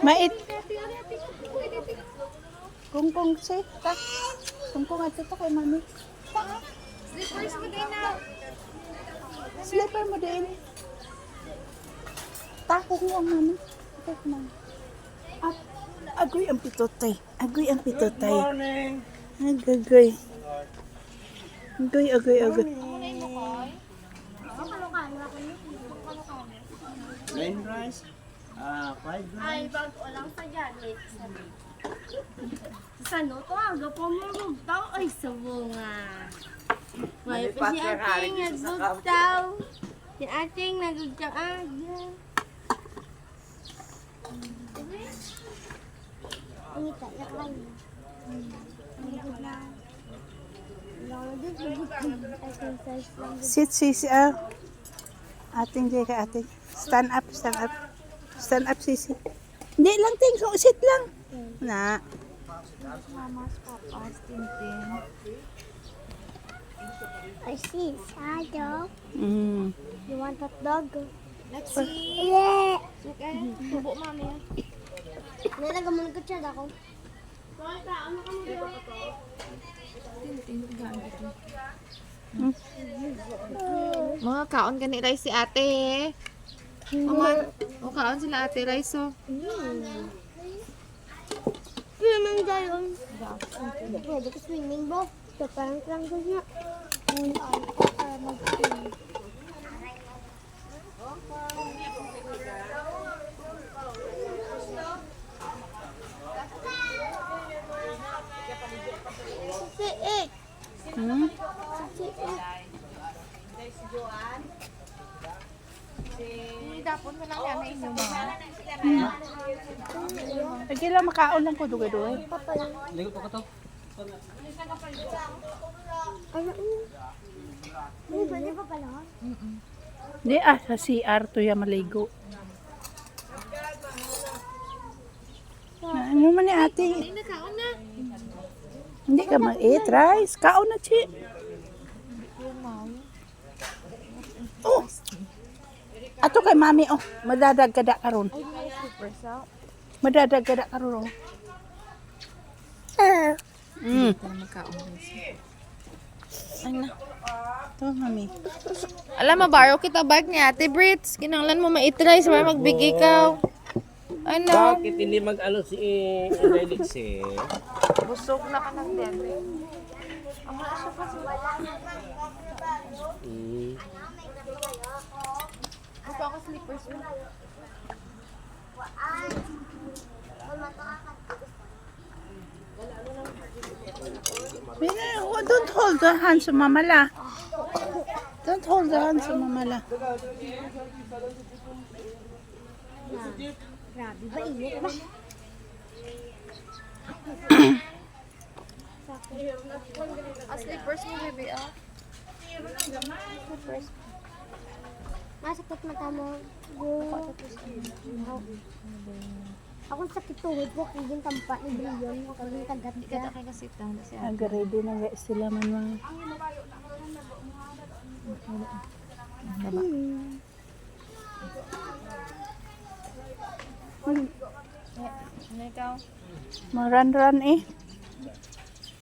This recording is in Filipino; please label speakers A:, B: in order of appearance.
A: Mait. Kung si ta. Kung ato to kay mami.
B: Slippers mo din na.
A: Slipper mo din. Ta kung ang mami. Okay, mami. Agoy ang pitotay. Agoy ang pitotay.
C: Morning.
A: Agoy. Agoy.
C: Plain rice. Fried rice.
B: Ay, bago lang sa jalit. Sa no to, aga po mo rugtaw. Ay, sabunga. May pa si ating nagugtaw. Si ating nagugtaw aga. Umita, lakay.
A: Sit sisi ah. Ating jay ka ating. Stand up. Stand up sisi. Hindi lang ting, so sit lang. Na.
B: Mama's papa's tintin. I see, shadow. You want hot dog? Let's see. Yeah. Okay. Tubo mami. Nilagay mo ng kutsara ako.
D: Mga kaon ka ni rice si ate. O kaon sila ate rice oh.
B: Swimming tayo. Pwede ka swimming ba? Ito parang tranggo niya. Mag-swimming. Sisiik.
D: Dapon mo lang yan na inyo mga.
A: Lagi lang makaon lang ko dugay-dugay.
C: Ligo pa ka to.
B: Pwede pa pala?
A: Di sa CR to ya maligo. Ano man ni ate?
D: Hindi na kaon na.
A: Hindi ka mag-eat rice. Kaon na chi. Oh. Ato kay mami oh. Madadag kada karon.
D: Super sa.
A: Madadag kada karon.
D: Hindi ka na magkaon rice. Ano?
A: To mami.
D: Alam mo, baro kita bag ni Ate Brits. Kinanglan mo ma-try para magbigay ka. Ano?
C: Bakit hindi mag-ano si Relix eh?
D: Busog na ka ng dede. Ang wala siya kasi. Gusto ako slippers mo.
A: Don't hold the hands of mamala. Don't hold the hands of mamala.
B: Grabe ba? Init ba?
D: Slippers mo, baby, ah.
B: Slippers. Masakit mata mo. Akong sakit tuhod po. Kaya tampa ni Brion. Kaya yung kagat
D: Ika na kayo kasi tang si Ate.
A: Ready na guys sila man mga.
D: Ano ikaw?
A: Mga run eh.